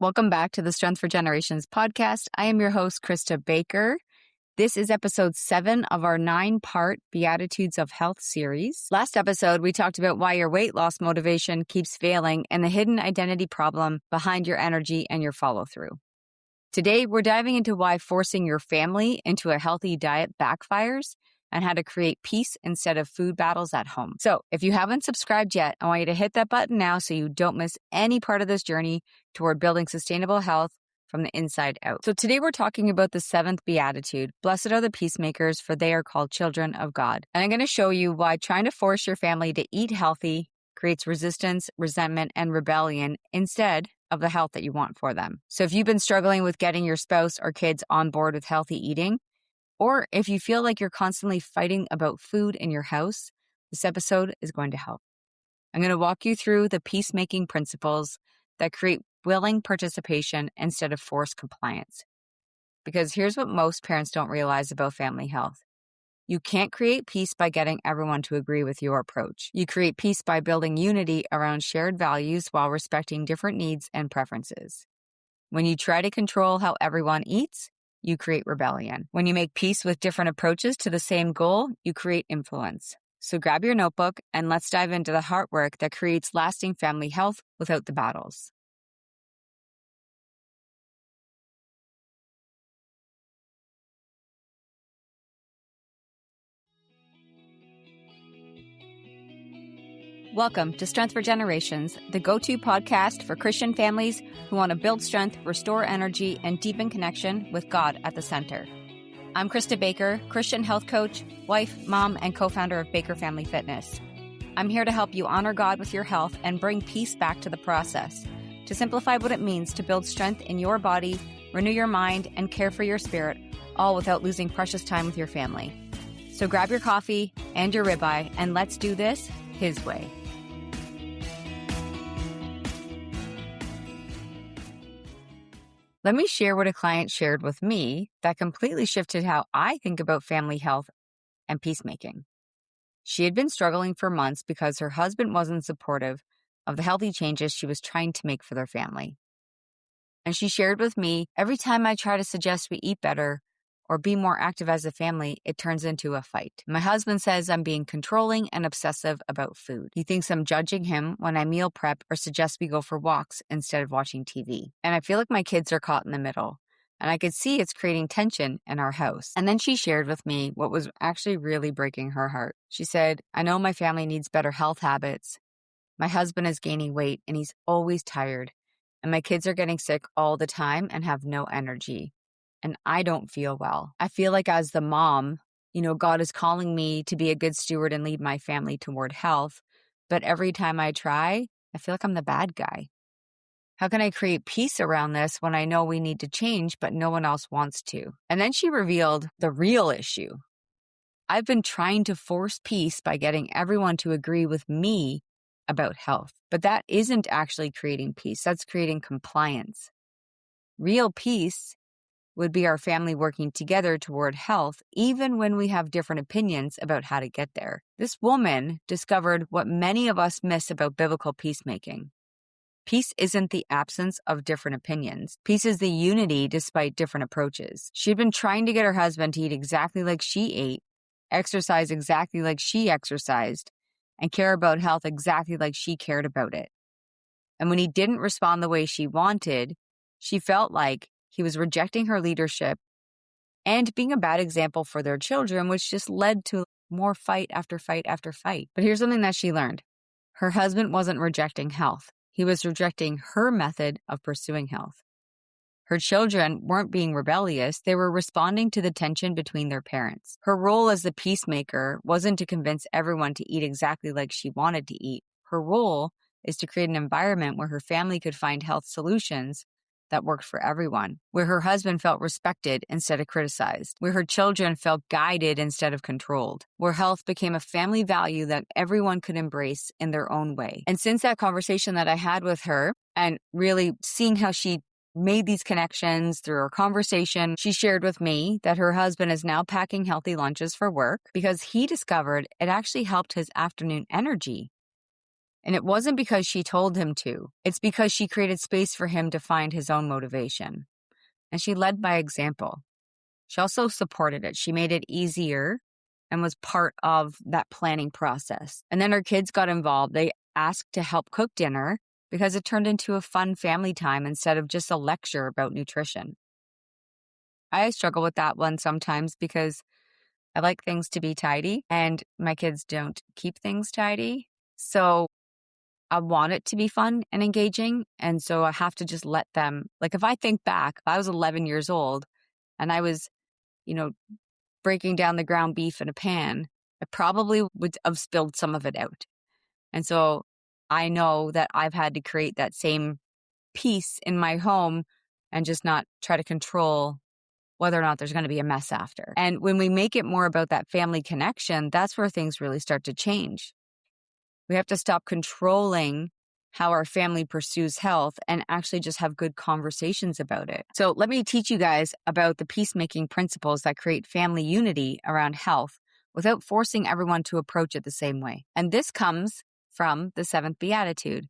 Welcome back to the Strength for Generations podcast. I am your host, Krista Baker. This is episode 7 of our 9-part Beatitudes of Health series. Last episode, we talked about why your weight loss motivation keeps failing and the hidden identity problem behind your energy and your follow-through. Today, we're diving into why forcing your family into a healthy diet backfires and how to create peace instead of food battles at home. So if you haven't subscribed yet, I want you to hit that button now so you don't miss any part of this journey toward building sustainable health from the inside out. So today we're talking about the 7th Beatitude. Blessed are the peacemakers, for they are called children of God. And I'm going to show you why trying to force your family to eat healthy creates resistance, resentment, and rebellion instead of the health that you want for them. So if you've been struggling with getting your spouse or kids on board with healthy eating, or if you feel like you're constantly fighting about food in your house, this episode is going to help. I'm going to walk you through the peacemaking principles that create willing participation instead of forced compliance. Because here's what most parents don't realize about family health. You can't create peace by getting everyone to agree with your approach. You create peace by building unity around shared values while respecting different needs and preferences. When you try to control how everyone eats, you create rebellion. When you make peace with different approaches to the same goal, you create influence. So grab your notebook and let's dive into the hard work that creates lasting family health without the battles. Welcome to Strength for Generations, the go-to podcast for Christian families who want to build strength, restore energy, and deepen connection with God at the center. I'm Krista Baker, Christian health coach, wife, mom, and co-founder of Baker Family Fitness. I'm here to help you honor God with your health and bring peace back to the process, to simplify what it means to build strength in your body, renew your mind, and care for your spirit, all without losing precious time with your family. So grab your coffee and your ribeye, and let's do this His way. Let me share what a client shared with me that completely shifted how I think about family health and peacemaking. She had been struggling for months because her husband wasn't supportive of the healthy changes she was trying to make for their family. And she shared with me, every time I try to suggest we eat better or be more active as a family, it turns into a fight. My husband says I'm being controlling and obsessive about food. He thinks I'm judging him when I meal prep or suggest we go for walks instead of watching TV. And I feel like my kids are caught in the middle. And I could see it's creating tension in our house. And then she shared with me what was actually really breaking her heart. She said, I know my family needs better health habits. My husband is gaining weight and he's always tired. And my kids are getting sick all the time and have no energy. And I don't feel well. I feel like as the mom, God is calling me to be a good steward and lead my family toward health. But every time I try, I feel like I'm the bad guy. How can I create peace around this when I know we need to change, but no one else wants to? And then she revealed the real issue. I've been trying to force peace by getting everyone to agree with me about health. But that isn't actually creating peace. That's creating compliance. Real peace would be our family working together toward health, even when we have different opinions about how to get there. This woman discovered what many of us miss about biblical peacemaking. Peace isn't the absence of different opinions. Peace is the unity despite different approaches. She'd been trying to get her husband to eat exactly like she ate, exercise exactly like she exercised, and care about health exactly like she cared about it. And when he didn't respond the way she wanted, she felt like he was rejecting her leadership and being a bad example for their children, which just led to more fight after fight after fight. But here's something that she learned. Her husband wasn't rejecting health. He was rejecting her method of pursuing health. Her children weren't being rebellious. They were responding to the tension between their parents. Her role as the peacemaker wasn't to convince everyone to eat exactly like she wanted to eat. Her role is to create an environment where her family could find health solutions that worked for everyone, where her husband felt respected instead of criticized, where her children felt guided instead of controlled, where health became a family value that everyone could embrace in their own way. And since that conversation that I had with her and really seeing how she made these connections through our conversation, she shared with me that her husband is now packing healthy lunches for work because he discovered it actually helped his afternoon energy. And it wasn't because she told him to. It's because she created space for him to find his own motivation. And she led by example. She also supported it. She made it easier and was part of that planning process. And then her kids got involved. They asked to help cook dinner because it turned into a fun family time instead of just a lecture about nutrition. I struggle with that one sometimes because I like things to be tidy and my kids don't keep things tidy. So I want it to be fun and engaging. And so I have to just let them, like if I think back, I was 11 years old and I was, breaking down the ground beef in a pan, I probably would have spilled some of it out. And so I know that I've had to create that same peace in my home and just not try to control whether or not there's going to be a mess after. And when we make it more about that family connection, that's where things really start to change. We have to stop controlling how our family pursues health and actually just have good conversations about it. So let me teach you guys about the peacemaking principles that create family unity around health without forcing everyone to approach it the same way. And this comes from the 7th Beatitude.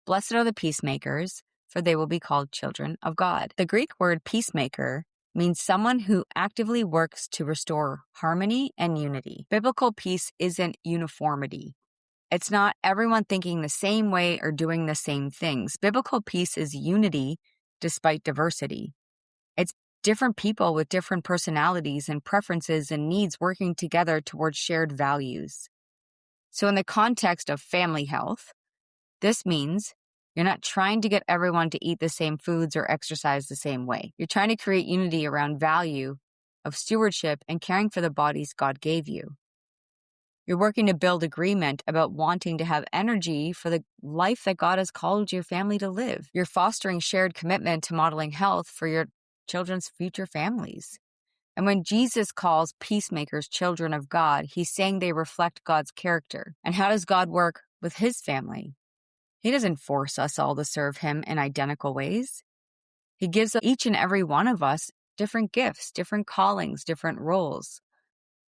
Blessed are the peacemakers, for they will be called children of God. The Greek word peacemaker means someone who actively works to restore harmony and unity. Biblical peace isn't uniformity. It's not everyone thinking the same way or doing the same things. Biblical peace is unity despite diversity. It's different people with different personalities and preferences and needs working together towards shared values. So in the context of family health, this means you're not trying to get everyone to eat the same foods or exercise the same way. You're trying to create unity around value of stewardship and caring for the bodies God gave you. You're working to build agreement about wanting to have energy for the life that God has called your family to live. You're fostering shared commitment to modeling health for your children's future families. And when Jesus calls peacemakers children of God, he's saying they reflect God's character. And how does God work with his family? He doesn't force us all to serve him in identical ways. He gives each and every one of us different gifts, different callings, different roles.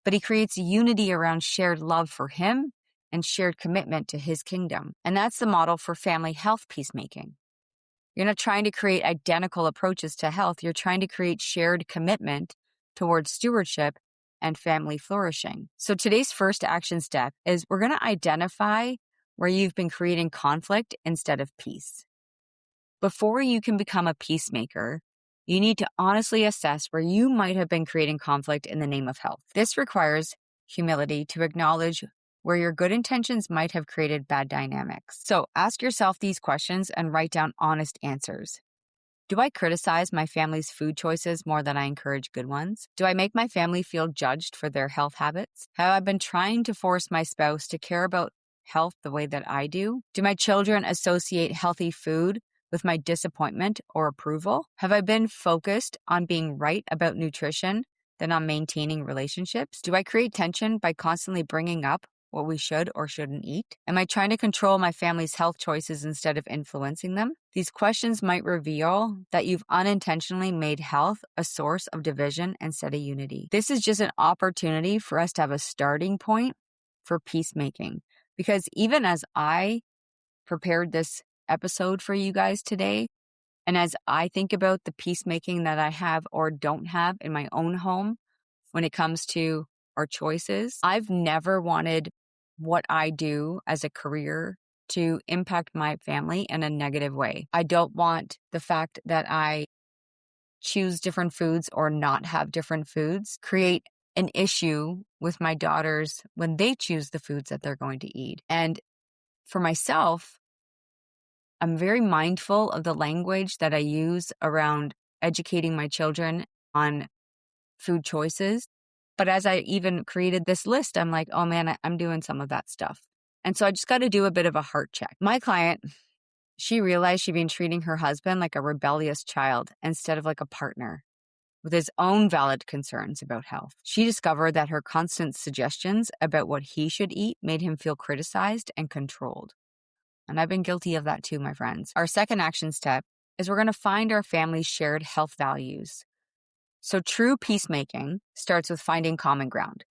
But he creates unity around shared love for him and shared commitment to his kingdom. And that's the model for family health peacemaking. You're not trying to create identical approaches to health. You're trying to create shared commitment towards stewardship and family flourishing. So today's first action step is we're going to identify where you've been creating conflict instead of peace. Before you can become a peacemaker, you need to honestly assess where you might have been creating conflict in the name of health. This requires humility to acknowledge where your good intentions might have created bad dynamics. So ask yourself these questions and write down honest answers. Do I criticize my family's food choices more than I encourage good ones? Do I make my family feel judged for their health habits? Have I been trying to force my spouse to care about health the way that I do? Do my children associate healthy food with my disappointment or approval? Have I been focused on being right about nutrition than on maintaining relationships? Do I create tension by constantly bringing up what we should or shouldn't eat? Am I trying to control my family's health choices instead of influencing them? These questions might reveal that you've unintentionally made health a source of division instead of unity. This is just an opportunity for us to have a starting point for peacemaking. Because even as I prepared this episode for you guys today, and as I think about the peacemaking that I have or don't have in my own home when it comes to our choices, I've never wanted what I do as a career to impact my family in a negative way. I don't want the fact that I choose different foods or not have different foods create an issue with my daughters when they choose the foods that they're going to eat. And for myself, I'm very mindful of the language that I use around educating my children on food choices. But as I even created this list, I'm like, oh man, I'm doing some of that stuff. And so I just got to do a bit of a heart check. My client, she realized she'd been treating her husband like a rebellious child instead of like a partner with his own valid concerns about health. She discovered that her constant suggestions about what he should eat made him feel criticized and controlled. And I've been guilty of that too, my friends. Our second action step is we're going to find our family's shared health values. So true peacemaking starts with finding common ground.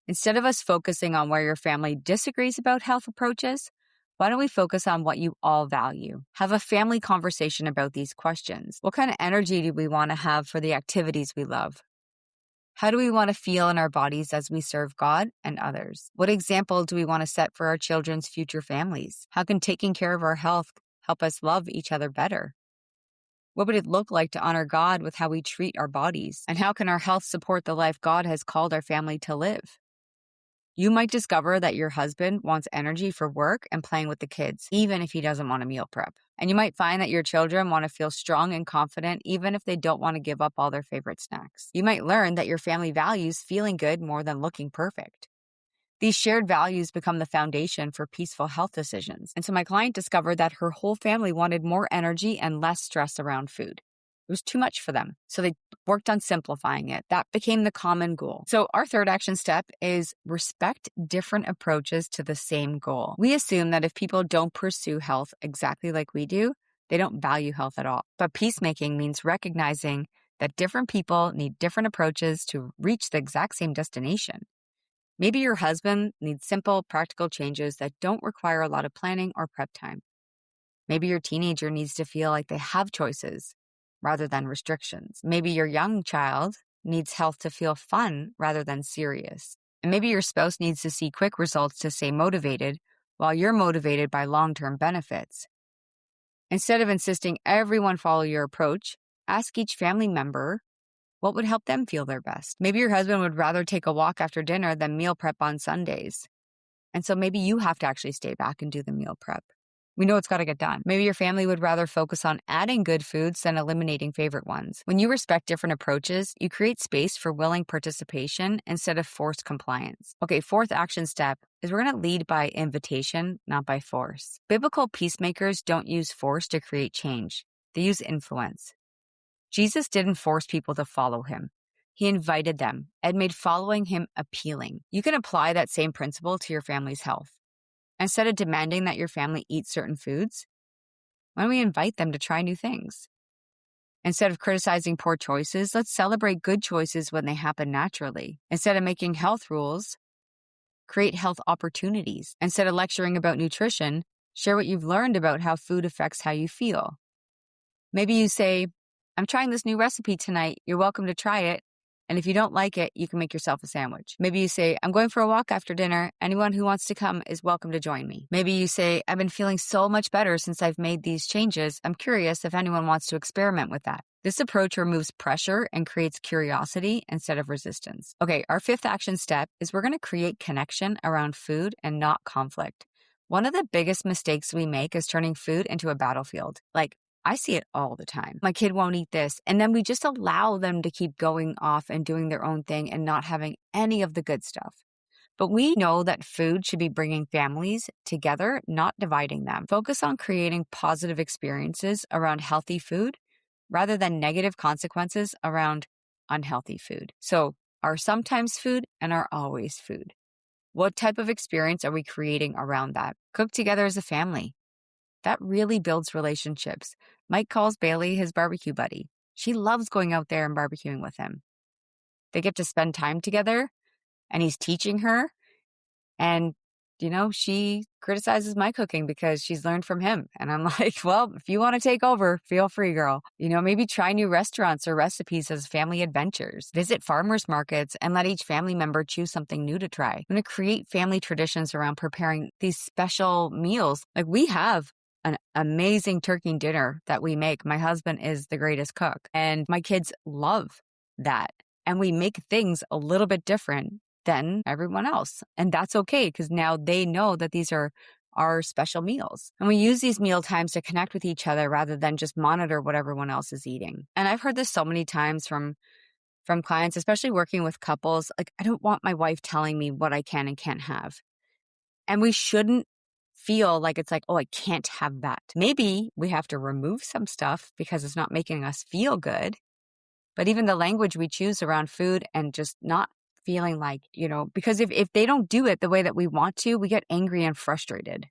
Instead of us focusing on where your family disagrees about health approaches, Why don't we focus on what you all value? Have a family conversation about these questions. What kind of energy do we want to have for the activities we love? How do we want to feel in our bodies as we serve God and others? What example do we want to set for our children's future families? How can taking care of our health help us love each other better? What would it look like to honor God with how we treat our bodies? And how can our health support the life God has called our family to live? You might discover that your husband wants energy for work and playing with the kids, even if he doesn't want to meal prep. And you might find that your children want to feel strong and confident, even if they don't want to give up all their favorite snacks. You might learn that your family values feeling good more than looking perfect. These shared values become the foundation for peaceful health decisions. And so my client discovered that her whole family wanted more energy and less stress around food. It was too much for them. So they worked on simplifying it. That became the common goal. So our third action step is respect different approaches to the same goal. We assume that if people don't pursue health exactly like we do, they don't value health at all. But peacemaking means recognizing that different people need different approaches to reach the exact same destination. Maybe your husband needs simple, practical changes that don't require a lot of planning or prep time. Maybe your teenager needs to feel like they have choices rather than restrictions. Maybe your young child needs health to feel fun rather than serious. And maybe your spouse needs to see quick results to stay motivated while you're motivated by long-term benefits. Instead of insisting everyone follow your approach, ask each family member what would help them feel their best. Maybe your husband would rather take a walk after dinner than meal prep on Sundays. And so maybe you have to actually stay back and do the meal prep. We know it's got to get done. Maybe your family would rather focus on adding good foods than eliminating favorite ones. When you respect different approaches, you create space for willing participation instead of forced compliance. Okay, fourth action step is we're going to lead by invitation, not by force. Biblical peacemakers don't use force to create change. They use influence. Jesus didn't force people to follow him. He invited them and made following him appealing. You can apply that same principle to your family's health. Instead of demanding that your family eat certain foods, why don't we invite them to try new things? Instead of criticizing poor choices, let's celebrate good choices when they happen naturally. Instead of making health rules, create health opportunities. Instead of lecturing about nutrition, share what you've learned about how food affects how you feel. Maybe you say, I'm trying this new recipe tonight. You're welcome to try it. And if you don't like it, you can make yourself a sandwich. Maybe you say, I'm going for a walk after dinner. Anyone who wants to come is welcome to join me. Maybe you say, I've been feeling so much better since I've made these changes. I'm curious if anyone wants to experiment with that. This approach removes pressure and creates curiosity instead of resistance. Okay, our fifth action step is we're going to create connection around food and not conflict. One of the biggest mistakes we make is turning food into a battlefield. I see it all the time. My kid won't eat this. And then we just allow them to keep going off and doing their own thing and not having any of the good stuff. But we know that food should be bringing families together, not dividing them. Focus on creating positive experiences around healthy food rather than negative consequences around unhealthy food. So our sometimes food and our always food. What type of experience are we creating around that? Cook together as a family. That really builds relationships. Mike calls Bailey his barbecue buddy. She loves going out there and barbecuing with him. They get to spend time together, and he's teaching her. And, she criticizes my cooking because she's learned from him. And I'm like, well, if you want to take over, feel free, girl. Maybe try new restaurants or recipes as family adventures. Visit farmers markets and let each family member choose something new to try. I'm going to create family traditions around preparing these special meals. We have an amazing turkey dinner that we make. My husband is the greatest cook, and my kids love that. And we make things a little bit different than everyone else. And that's okay, because now they know that these are our special meals. And we use these meal times to connect with each other rather than just monitor what everyone else is eating. And I've heard this so many times from clients, especially working with couples. I don't want my wife telling me what I can and can't have. And we shouldn't feel like it's oh, I can't have that. Maybe we have to remove some stuff because it's not making us feel good. But even the language we choose around food and just not feeling because if they don't do it the way that we want to, we get angry and frustrated.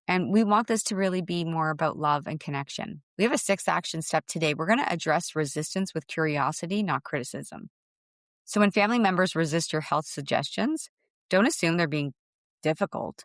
And we want this to really be more about love and connection. We have a sixth action step today. We're going to address resistance with curiosity, not criticism. So when family members resist your health suggestions, don't assume they're being difficult.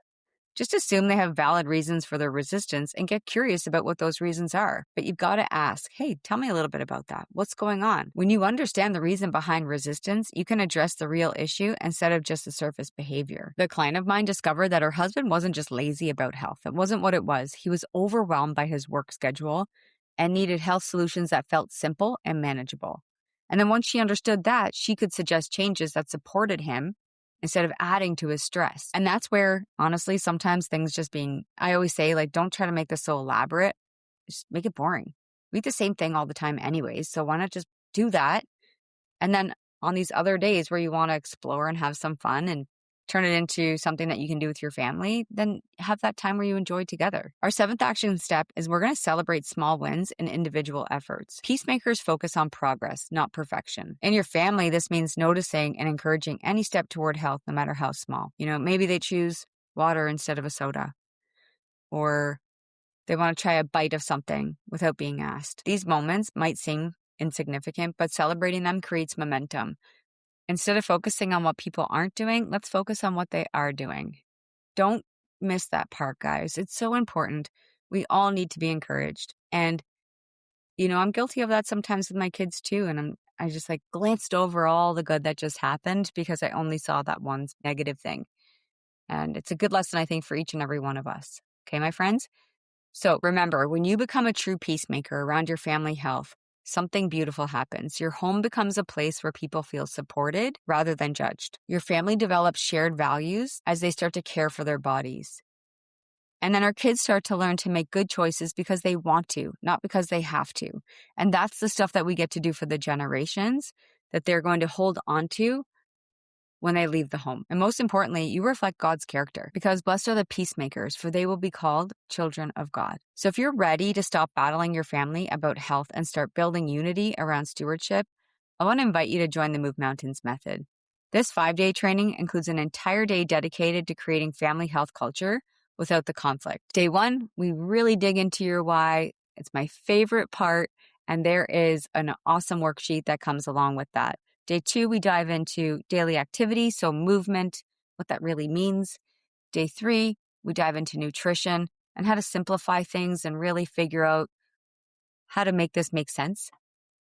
Just assume they have valid reasons for their resistance and get curious about what those reasons are. But you've got to ask, hey, tell me a little bit about that. What's going on? When you understand the reason behind resistance, you can address the real issue instead of just the surface behavior. The client of mine discovered that her husband wasn't just lazy about health. It wasn't what it was. He was overwhelmed by his work schedule and needed health solutions that felt simple and manageable. And then once she understood that, she could suggest changes that supported him instead of adding to his stress. And that's where, honestly, sometimes things just I always say, don't try to make this so elaborate. Just make it boring. We eat the same thing all the time anyways. So why not just do that? And then on these other days where you want to explore and have some fun and turn it into something that you can do with your family, then have that time where you enjoy together. Our 7th action step is we're going to celebrate small wins and individual efforts. Peacemakers focus on progress, not perfection. In your family, this means noticing and encouraging any step toward health, no matter how small. Maybe they choose water instead of a soda, or they want to try a bite of something without being asked. These moments might seem insignificant, but celebrating them creates momentum. Instead of focusing on what people aren't doing, let's focus on what they are doing. Don't miss that part, guys. It's so important. We all need to be encouraged. And, I'm guilty of that sometimes with my kids too. And I just glanced over all the good that just happened because I only saw that one negative thing. And it's a good lesson, I think, for each and every one of us. Okay, my friends? So remember, when you become a true peacemaker around your family health, something beautiful happens. Your home becomes a place where people feel supported rather than judged. Your family develops shared values as they start to care for their bodies. And then our kids start to learn to make good choices because they want to, not because they have to. And that's the stuff that we get to do for the generations that they're going to hold on to when they leave the home. And most importantly, you reflect God's character, because blessed are the peacemakers, for they will be called children of God. So if you're ready to stop battling your family about health and start building unity around stewardship, I want to invite you to join the Move Mountains method. This 5-day training includes an entire day dedicated to creating family health culture without the conflict. Day 1, we really dig into your why. It's my favorite part, and there is an awesome worksheet that comes along with that. Day 2, we dive into daily activity, so movement, what that really means. Day 3, we dive into nutrition and how to simplify things and really figure out how to make this make sense.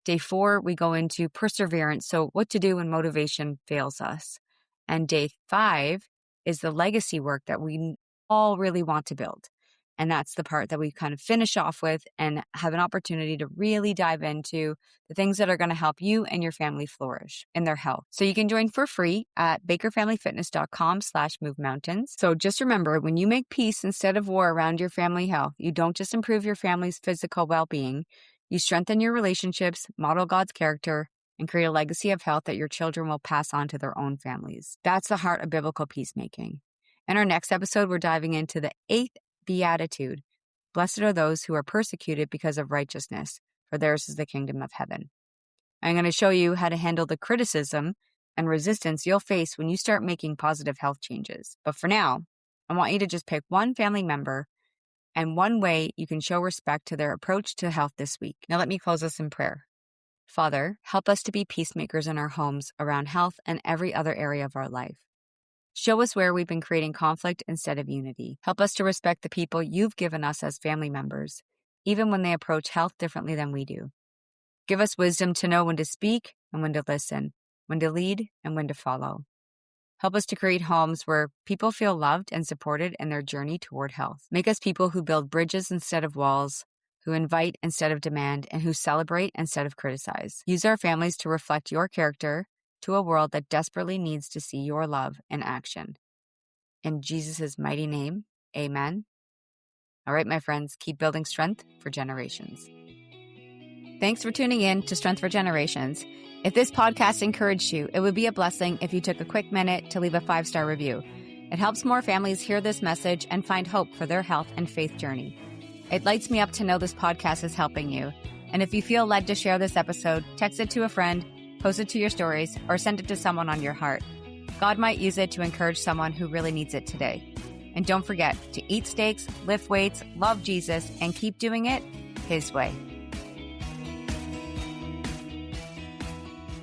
Day 4, we go into perseverance, so what to do when motivation fails us. And day 5 is the legacy work that we all really want to build. And that's the part that we kind of finish off with and have an opportunity to really dive into the things that are going to help you and your family flourish in their health. So you can join for free at bakerfamilyfitness.com/movemountains. So just remember, when you make peace instead of war around your family health, you don't just improve your family's physical well-being, you strengthen your relationships, model God's character, and create a legacy of health that your children will pass on to their own families. That's the heart of biblical peacemaking. In our next episode, we're diving into the 8th Beatitude. Blessed are those who are persecuted because of righteousness, for theirs is the kingdom of heaven. I'm going to show you how to handle the criticism and resistance you'll face when you start making positive health changes. But for now, I want you to just pick one family member and one way you can show respect to their approach to health this week. Now let me close us in prayer. Father, help us to be peacemakers in our homes around health and every other area of our life. Show us where we've been creating conflict instead of unity. Help us to respect the people you've given us as family members, even when they approach health differently than we do. Give us wisdom to know when to speak and when to listen, when to lead and when to follow. Help us to create homes where people feel loved and supported in their journey toward health. Make us people who build bridges instead of walls, who invite instead of demand, and who celebrate instead of criticize. Use our families to reflect your character to a world that desperately needs to see your love in action. In Jesus' mighty name, amen. All right, my friends, keep building strength for generations. Thanks for tuning in to Strength for Generations. If this podcast encouraged you, it would be a blessing if you took a quick minute to leave a 5-star review. It helps more families hear this message and find hope for their health and faith journey. It lights me up to know this podcast is helping you. And if you feel led to share this episode, text it to a friend, post it to your stories, or send it to someone on your heart. God might use it to encourage someone who really needs it today. And don't forget to eat steaks, lift weights, love Jesus, and keep doing it His way.